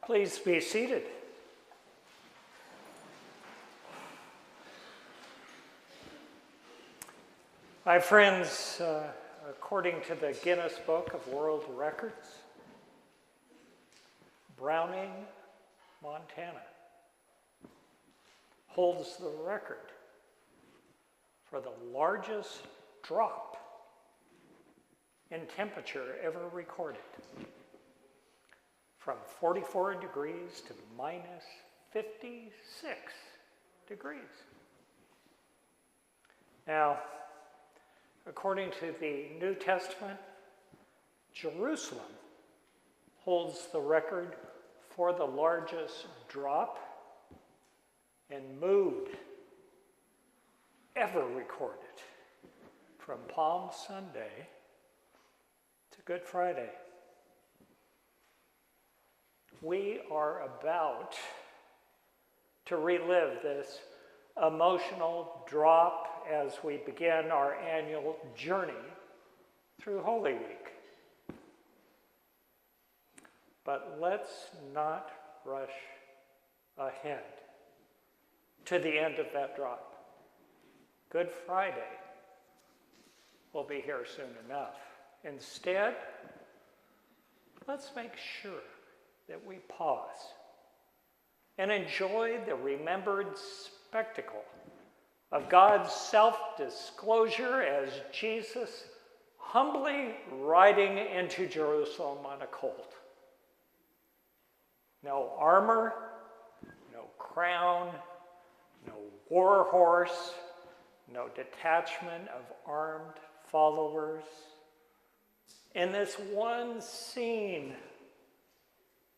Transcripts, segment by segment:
Please be seated. My friends, according to the Guinness Book of World Records, Browning, Montana, holds the record for the largest drop in temperature ever recorded, from 44 degrees to minus 56 degrees. Now, according to the New Testament, Jerusalem holds the record for the largest drop in mood ever recorded, from Palm Sunday to Good Friday. We are about to relive this emotional drop as we begin our annual journey through Holy Week. But let's not rush ahead to the end of that drop. Good Friday will be here soon enough. Instead, let's make sure that we pause and enjoy the remembered spectacle of God's self-disclosure as Jesus humbly riding into Jerusalem on a colt. No armor, no crown, no war horse, no detachment of armed followers. In this one scene,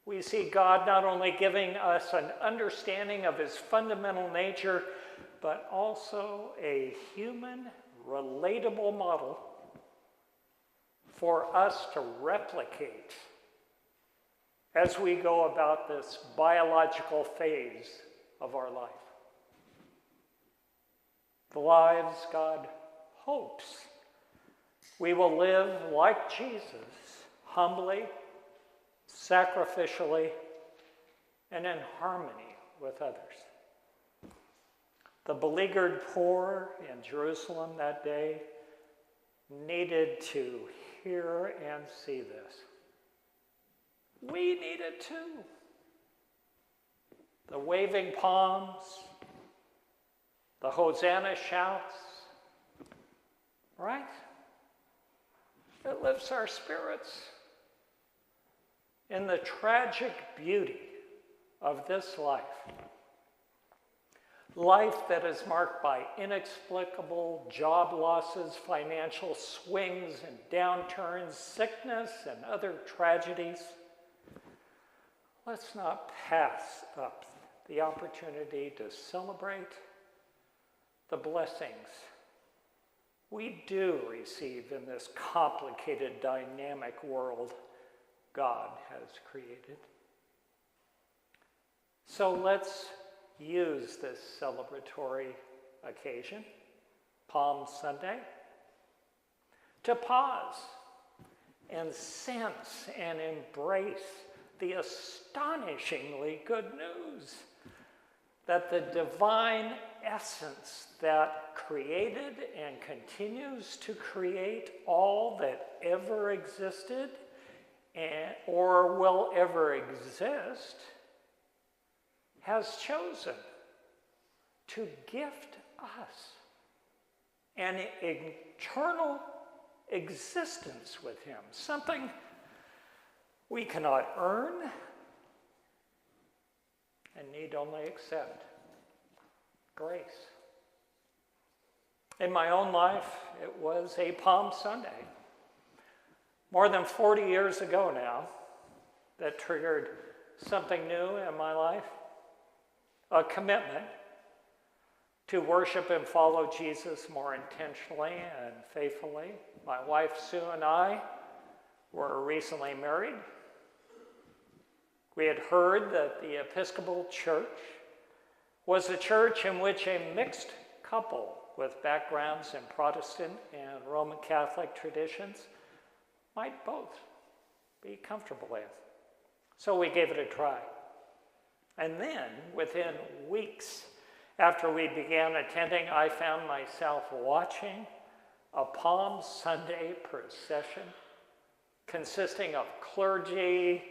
we see God not only giving us an understanding of his fundamental nature, but also a human, relatable model for us to replicate as we go about this biological phase of our life. The lives God hopes we will live like Jesus, humbly, sacrificially, and in harmony with others. The beleaguered poor in Jerusalem that day needed to hear and see this. We need it too. The waving palms, the Hosanna shouts, right? It lifts our spirits. In the tragic beauty of this life that is marked by inexplicable job losses, financial swings and downturns, sickness and other tragedies, let's not pass up the opportunity to celebrate the blessings we do receive in this complicated, dynamic world God has created. So let's use this celebratory occasion, Palm Sunday, to pause and sense and embrace the astonishingly good news that the divine essence that created and continues to create all that ever existed or will ever exist has chosen to gift us an eternal existence with him, something we cannot earn and need only accept. Grace. In my own life, it was a Palm Sunday, more than 40 years ago now, that triggered something new in my life, a commitment to worship and follow Jesus more intentionally and faithfully. My wife, Sue, and I were recently married. We had heard that the Episcopal Church was a church in which a mixed couple with backgrounds in Protestant and Roman Catholic traditions might both be comfortable in. So we gave it a try. And then, within weeks after we began attending, I found myself watching a Palm Sunday procession consisting of clergy,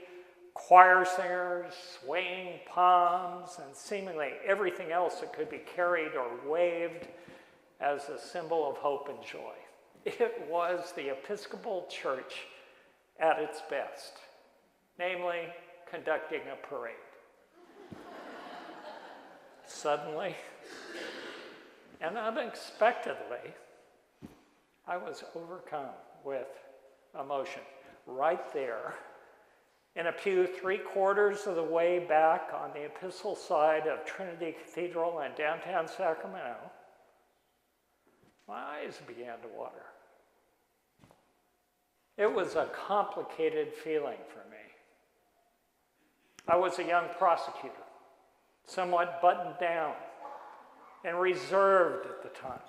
choir singers, swaying palms, and seemingly everything else that could be carried or waved as a symbol of hope and joy. It was the Episcopal Church at its best, namely conducting a parade. Suddenly and unexpectedly, I was overcome with emotion right there in a pew 3/4 of the way back on the episcopal side of Trinity Cathedral in downtown Sacramento. My eyes began to water. It was a complicated feeling for me. I was a young prosecutor, somewhat buttoned down and reserved at the time.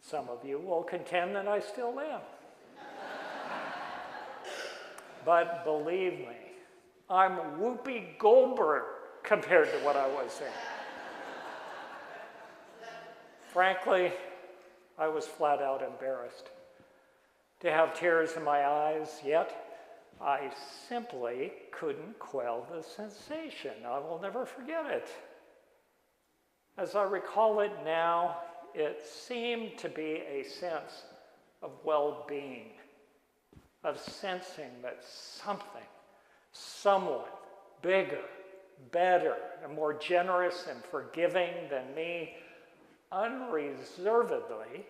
Some of you will contend that I still am. But believe me, I'm Whoopi Goldberg compared to what I was saying. Frankly, I was flat out embarrassed to have tears in my eyes, yet I simply couldn't quell the sensation. I will never forget it. As I recall it now, it seemed to be a sense of well-being, of sensing that something, someone bigger, better, and more generous and forgiving than me unreservedly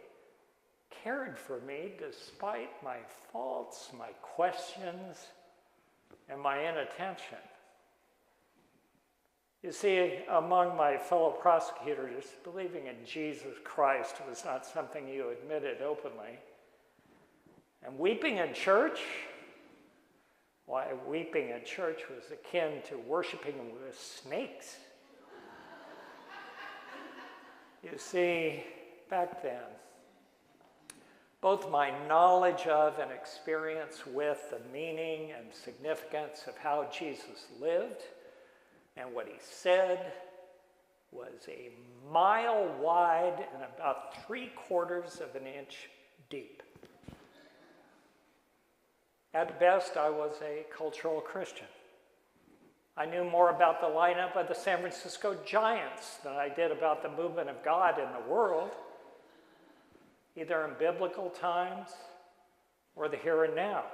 cared for me despite my faults, my questions, and my inattention. You see, among my fellow prosecutors, believing in Jesus Christ was not something you admitted openly. And weeping in church, why, weeping in church was akin to worshiping with snakes. You see, back then, both my knowledge of and experience with the meaning and significance of how Jesus lived and what he said was a mile wide and about 3/4 of an inch deep. At best, I was a cultural Christian. I knew more about the lineup of the San Francisco Giants than I did about the movement of God in the world, either in biblical times or the here and now.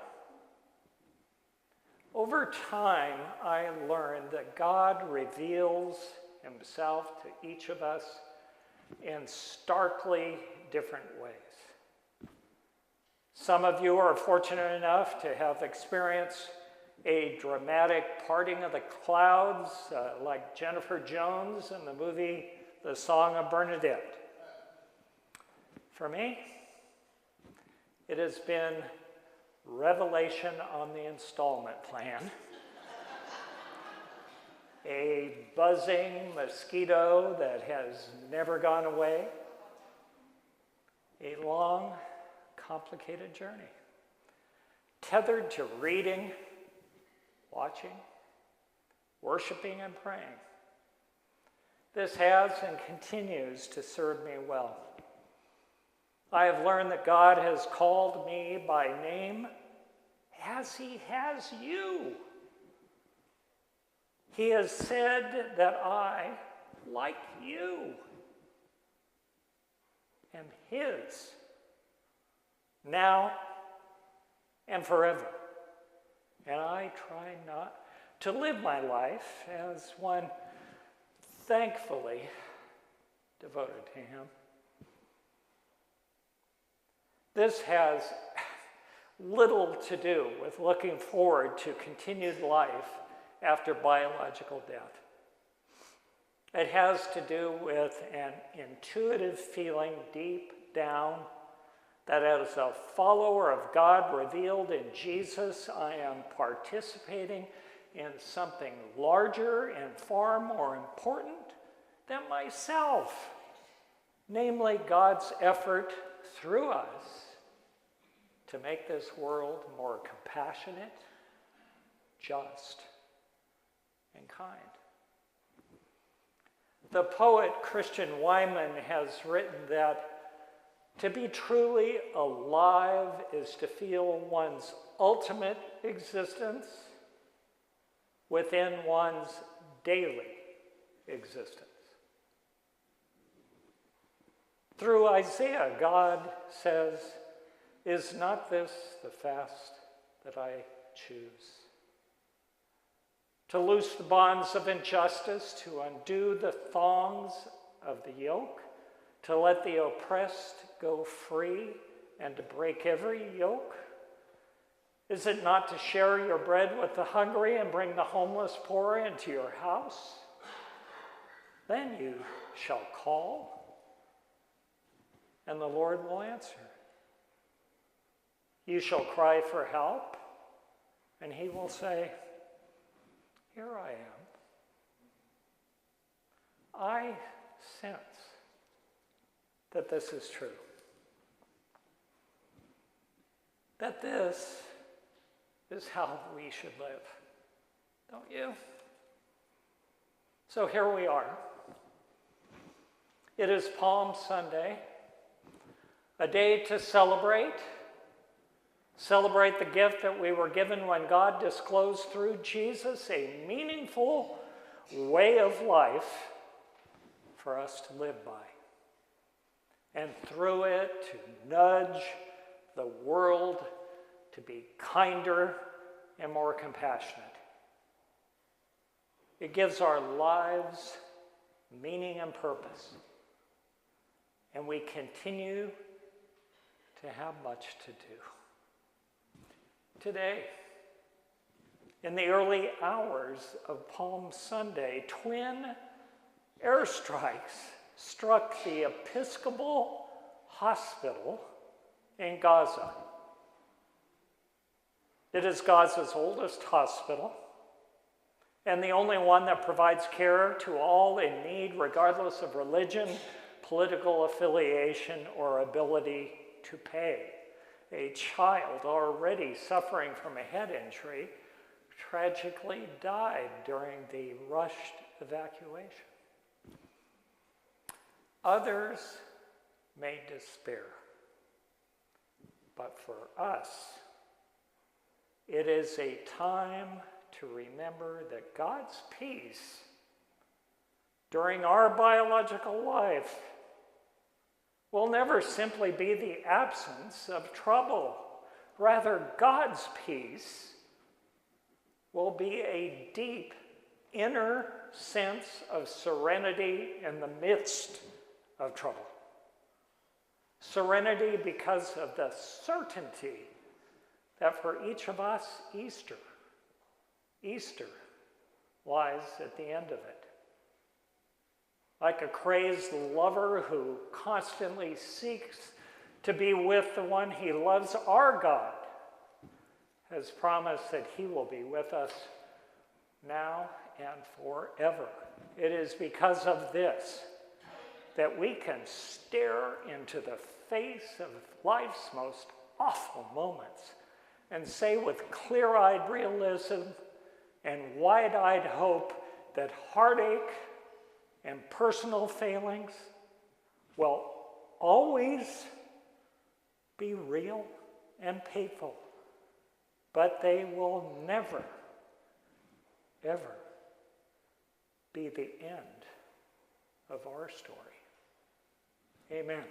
Over time, I learned that God reveals himself to each of us in starkly different ways. Some of you are fortunate enough to have experienced a dramatic parting of the clouds like Jennifer Jones in the movie The Song of Bernadette. For me, it has been revelation on the installment plan, a buzzing mosquito that has never gone away, a long, complicated journey, tethered to reading, watching, worshiping, and praying. This has and continues to serve me well. I have learned that God has called me by name as he has you. He has said that I, like you, am his, now and forever. And I try not to live my life as one thankfully devoted to him. This has little to do with looking forward to continued life after biological death. It has to do with an intuitive feeling deep down that as a follower of God revealed in Jesus, I am participating in something larger and far more important than myself, namely God's effort through us to make this world more compassionate, just, and kind. The poet Christian Wyman has written that to be truly alive is to feel one's ultimate existence within one's daily existence. Through Isaiah, God says, "Is not this the fast that I choose? To loose the bonds of injustice, to undo the thongs of the yoke, to let the oppressed go free, and to break every yoke? Is it not to share your bread with the hungry and bring the homeless poor into your house? Then you shall call, and the Lord will answer. You shall cry for help, and he will say, 'Here I am.' I sense that this is true. That this is how we should live. Don't you? So here we are. It is Palm Sunday, a day to celebrate the gift that we were given when God disclosed through Jesus a meaningful way of life for us to live by. And through it, to nudge the world to be kinder and more compassionate. It gives our lives meaning and purpose. And we continue to have much to do. Today, in the early hours of Palm Sunday, twin airstrikes struck the Episcopal Hospital in Gaza. It is Gaza's oldest hospital and the only one that provides care to all in need, regardless of religion, political affiliation, or ability to pay. A child already suffering from a head injury tragically died during the rushed evacuation. Others may despair, but for us, it is a time to remember that God's peace during our biological life will never simply be the absence of trouble. Rather, God's peace will be a deep inner sense of serenity in the midst of trouble. Serenity because of the certainty that for each of us, Easter lies at the end of it. Like a crazed lover who constantly seeks to be with the one he loves, our God has promised that he will be with us now and forever. It is because of this that we can stare into the face of life's most awful moments and say with clear-eyed realism and wide-eyed hope that heartache and personal failings will always be real and painful, but they will never, ever be the end of our story. Amen.